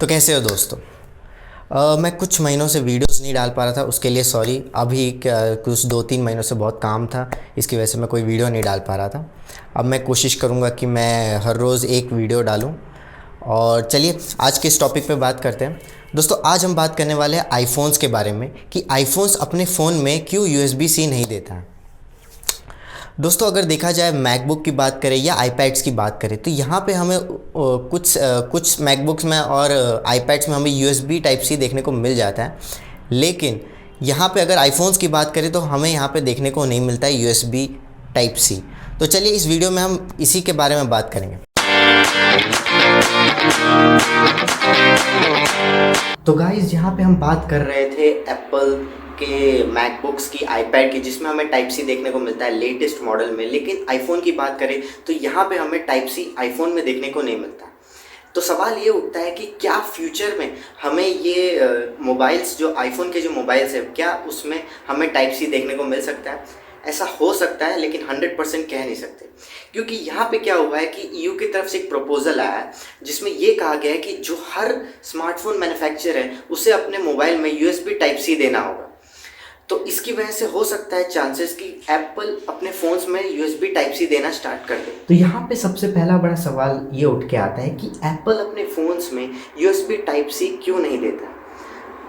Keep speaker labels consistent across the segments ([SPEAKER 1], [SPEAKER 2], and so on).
[SPEAKER 1] तो कैसे हो दोस्तों। मैं कुछ महीनों से वीडियोस नहीं डाल पा रहा था, उसके लिए सॉरी। अभी कुछ 2-3 महीनों से बहुत काम था, इसकी वजह से मैं कोई वीडियो नहीं डाल पा रहा था। अब मैं कोशिश करूँगा कि मैं हर रोज़ एक वीडियो डालूँ। और चलिए आज के इस टॉपिक पे बात करते हैं। दोस्तों आज हम बात करने वाले हैं आईफोन्स के बारे में कि आईफोन्स अपने फ़ोन में क्यों यूएसबी सी नहीं देता है। दोस्तों अगर देखा जाए मैकबुक की बात करें या आईपैड्स की बात करें तो यहाँ पे हमें कुछ मैकबुक्स में और आईपैड्स में हमें यूएसबी टाइप सी देखने को मिल जाता है, लेकिन यहाँ पे अगर आईफोन्स की बात करें तो हमें यहाँ पे देखने को नहीं मिलता है यूएसबी टाइप सी। तो चलिए इस वीडियो में हम इसी के बारे में बात करेंगे। तो गाइज़ यहाँ पे हम बात कर रहे थे एप्पल के मैकबुक्स की, आईपैड की, जिसमें हमें टाइप सी देखने को मिलता है लेटेस्ट मॉडल में। लेकिन आईफोन की बात करें तो यहाँ पे हमें टाइप सी आईफोन में देखने को नहीं मिलता। तो सवाल ये उठता है कि क्या फ्यूचर में हमें ये मोबाइल्स जो आईफोन के जो मोबाइल्स है, क्या उसमें हमें टाइप सी देखने को मिल सकता है? ऐसा हो सकता है, लेकिन 100% कह नहीं सकते, क्योंकि यहाँ पे क्या हुआ है कि ईयू की तरफ से एक प्रपोजल आया है जिसमें ये कहा गया है कि जो हर स्मार्टफोन मैन्युफैक्चरर है उसे अपने मोबाइल में यूएसबी टाइप सी देना होगा। तो इसकी वजह से हो सकता है चांसेस कि एप्पल अपने फ़ोन्स में यूएसबी टाइप सी देना स्टार्ट कर दे। तो यहाँ पे सबसे पहला बड़ा सवाल ये उठ के आता है कि एप्पल अपने फ़ोन्स में यूएसबी टाइप सी क्यों नहीं देता।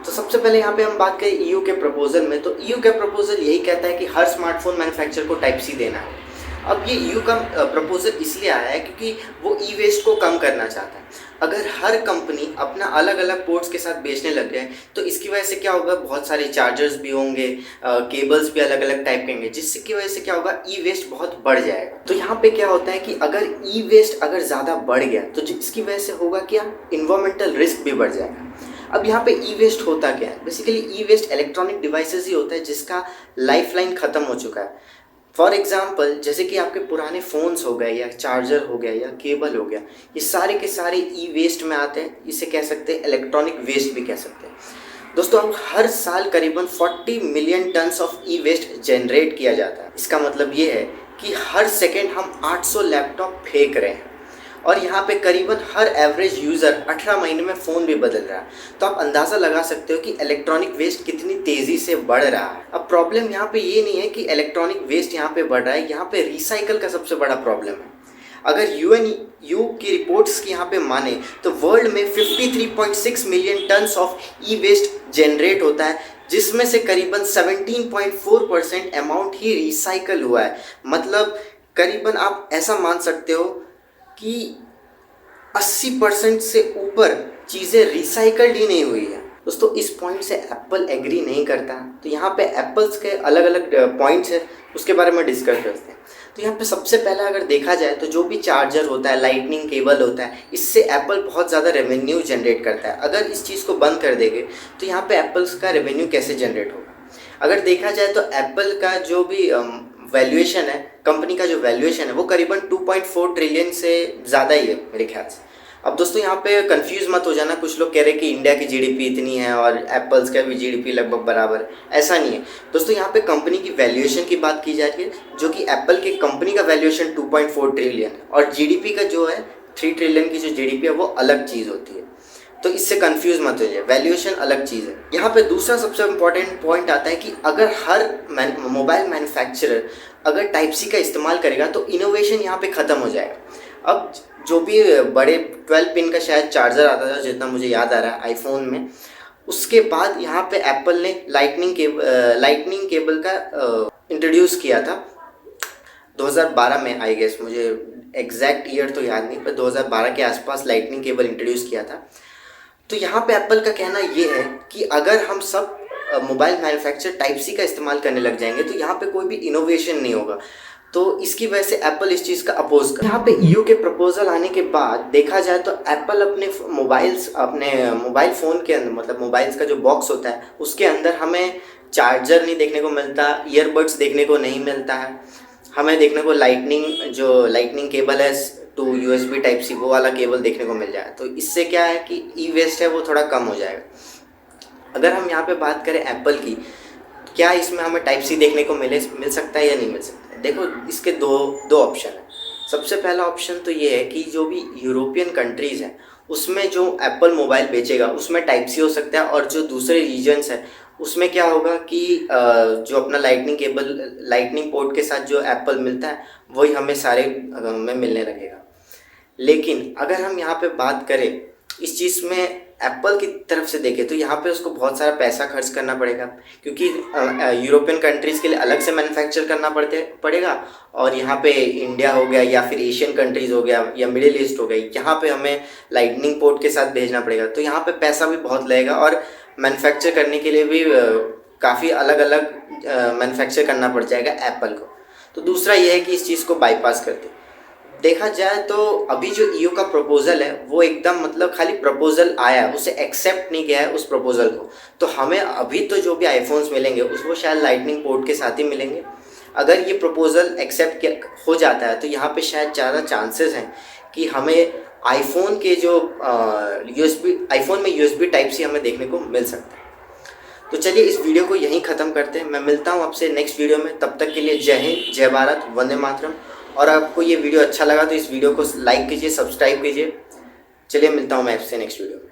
[SPEAKER 1] तो सबसे पहले यहाँ पे हम बात करें ईयू के प्रपोजल में, तो ईयू का प्रपोजल यही कहता है कि हर स्मार्टफोन मैन्युफैक्चरर को टाइप सी देना है। अब ये ईयू का प्रपोजल इसलिए आया है क्योंकि वो ई वेस्ट को कम करना चाहता है। अगर हर कंपनी अपना अलग अलग पोर्ट्स के साथ बेचने लग गए तो इसकी वजह से क्या होगा, बहुत सारे चार्जर्स भी होंगे, केबल्स भी अलग अलग टाइप के होंगे, जिसकी वजह से क्या होगा, ई वेस्ट बहुत बढ़ जाएगा। तो यहाँ पे क्या होता है कि अगर ई वेस्ट अगर ज़्यादा बढ़ गया तो इसकी वजह से होगा क्या, इन्वायरमेंटल रिस्क भी बढ़ जाएगा। अब यहाँ पे ई वेस्ट होता क्या है, बेसिकली ई वेस्ट इलेक्ट्रॉनिक डिवाइसेस ही होता है जिसका लाइफ लाइन ख़त्म हो चुका है। फॉर एग्जाम्पल जैसे कि आपके पुराने फ़ोन्स हो गए या चार्जर हो गया या केबल हो गया, ये सारे के सारे ई वेस्ट में आते हैं। इसे कह सकते हैं इलेक्ट्रॉनिक वेस्ट भी कह सकते हैं। दोस्तों अब हर साल करीबन 40 million tons of e waste generate किया जाता है। इसका मतलब ये है कि हर सेकेंड हम 800 लैपटॉप फेंक रहे हैं और यहाँ पे करीबन हर एवरेज यूज़र 18 महीने में फ़ोन भी बदल रहा है। तो आप अंदाज़ा लगा सकते हो कि इलेक्ट्रॉनिक वेस्ट कितनी तेज़ी से बढ़ रहा है। अब प्रॉब्लम यहाँ पे ये नहीं है कि इलेक्ट्रॉनिक वेस्ट यहाँ पे बढ़ रहा है, यहाँ पे रिसाइकल का सबसे बड़ा प्रॉब्लम है। अगर यूएनयू की रिपोर्ट्स की यहाँ पे माने तो वर्ल्ड में 53.6 million tons of e waste generate होता है, जिसमें से करीबन 17.4% अमाउंट ही रिसाइकल हुआ है। मतलब करीबन आप ऐसा मान सकते हो कि 80% से ऊपर चीज़ें रिसाइकल्ड ही नहीं हुई है। दोस्तों इस पॉइंट से एप्पल एग्री नहीं करता। तो यहाँ पे एप्पल्स के अलग अलग पॉइंट्स हैं, उसके बारे में डिस्कस करते हैं। तो यहाँ पे सबसे पहले अगर देखा जाए तो जो भी चार्जर होता है, लाइटनिंग केबल होता है, इससे एप्पल बहुत ज़्यादा रेवेन्यू जनरेट करता है। अगर इस चीज़ को बंद कर देंगे तो यहाँ पे एप्पल्स का रेवेन्यू कैसे जनरेट होगा। अगर देखा जाए तो एप्पल का जो भी वैल्यूएशन है, कंपनी का जो वैल्यूएशन है वो करीबन 2.4 ट्रिलियन से ज़्यादा ही है मेरे ख्याल से। अब दोस्तों यहाँ पे कंफ्यूज मत हो जाना, कुछ लोग कह रहे हैं कि इंडिया की जीडीपी इतनी है और एप्पल्स का भी जीडीपी लगभग बराबर है। ऐसा नहीं है दोस्तों, यहाँ पे कंपनी की वैल्यूएशन की बात की जा रही है, जो कि एप्पल की कंपनी का वैल्यूएशन 2.4 ट्रिलियन है और जीडीपी का जो है 3 ट्रिलियन की जो जीडीपी है वो अलग चीज़ होती है। तो इससे कंफ्यूज मत हो जाए, वैल्यूएशन अलग चीज़ है। यहाँ पे दूसरा सबसे इम्पॉर्टेंट पॉइंट आता है कि अगर हर मोबाइल मैन्युफैक्चरर अगर टाइप सी का इस्तेमाल करेगा तो इनोवेशन यहाँ पे ख़त्म हो जाएगा। अब जो भी बड़े 12 पिन का शायद चार्जर आता था, जितना मुझे याद आ रहा है आईफोन में, उसके बाद यहाँ पे एप्पल ने लाइटनिंग केबल का इंट्रोड्यूस किया था 2012 में, आई गेस, मुझे एग्जैक्ट ईयर तो याद नहीं, पर 2012 के आसपास लाइटनिंग केबल इंट्रोड्यूस किया था। तो यहाँ पे एप्पल का कहना ये है कि अगर हम सब मोबाइल मैन्युफैक्चरर टाइप सी का इस्तेमाल करने लग जाएंगे तो यहाँ पे कोई भी इनोवेशन नहीं होगा। तो इसकी वजह से एप्पल इस चीज़ का अपोज कर। यहाँ पे ईयू के प्रपोजल आने के बाद देखा जाए तो एप्पल अपने मोबाइल फ़ोन के अंदर, मतलब मोबाइल्स का जो बॉक्स होता है उसके अंदर हमें चार्जर नहीं देखने को मिलता, ईयरबड्स देखने को नहीं मिलता है। हमें देखने को लाइटनिंग केबल है टू यूएसबी टाइप सी, वो वाला केबल देखने को मिल जाए। तो इससे क्या है कि ई वेस्ट है वो थोड़ा कम हो जाएगा। अगर हम यहाँ पे बात करें एप्पल की, क्या इसमें हमें टाइप सी देखने को मिल सकता है या नहीं मिल सकता है। देखो इसके दो ऑप्शन है। सबसे पहला ऑप्शन तो ये है कि जो भी यूरोपियन कंट्रीज़ हैं उसमें जो एप्पल मोबाइल बेचेगा उसमें टाइप सी हो सकता है, और जो दूसरे रीजन्स हैं उसमें क्या होगा कि जो अपना लाइटनिंग पोर्ट के साथ जो एप्पल मिलता है वही हमें सारे में मिलने लगेगा। लेकिन अगर हम यहाँ पे बात करें इस चीज़ में एप्पल की तरफ से देखें तो यहाँ पे उसको बहुत सारा पैसा खर्च करना पड़ेगा, क्योंकि यूरोपियन कंट्रीज़ के लिए अलग से मैन्युफैक्चर करना पड़ेगा, और यहाँ पे इंडिया हो गया या फिर एशियन कंट्रीज़ हो गया या मिडिल ईस्ट हो गई, यहाँ पे हमें लाइटनिंग पोर्ट के साथ भेजना पड़ेगा। तो यहाँ पे पैसा भी बहुत लगेगा और मैन्युफैक्चर करने के लिए भी काफ़ी अलग अलग मैन्युफैक्चर करना पड़ जाएगा एप्पल को। तो दूसरा ये है कि इस चीज़ को बाईपास करते देखा जाए तो अभी जो ईओ का प्रपोजल है वो एकदम मतलब खाली प्रपोजल आया है, उसे एक्सेप्ट नहीं किया है उस प्रपोजल को। तो हमें अभी तो जो भी आईफोन्स मिलेंगे वो शायद लाइटनिंग पोर्ट के साथ ही मिलेंगे। अगर ये प्रपोजल एक्सेप्ट हो जाता है तो यहाँ पे शायद ज़्यादा चांसेस हैं कि हमें आईफोन के जो आईफोन में यूएसबी टाइप सी हमें देखने को मिल सकता है। तो चलिए इस वीडियो को यहीं ख़त्म करते हैं। मैं मिलता हूँ आपसे नेक्स्ट वीडियो में, तब तक के लिए जय हिंद, जय भारत, वंदे मातरम। और आपको ये वीडियो अच्छा लगा तो इस वीडियो को लाइक कीजिए, सब्सक्राइब कीजिए। चलिए मिलता हूँ मैं आपसे नेक्स्ट वीडियो में।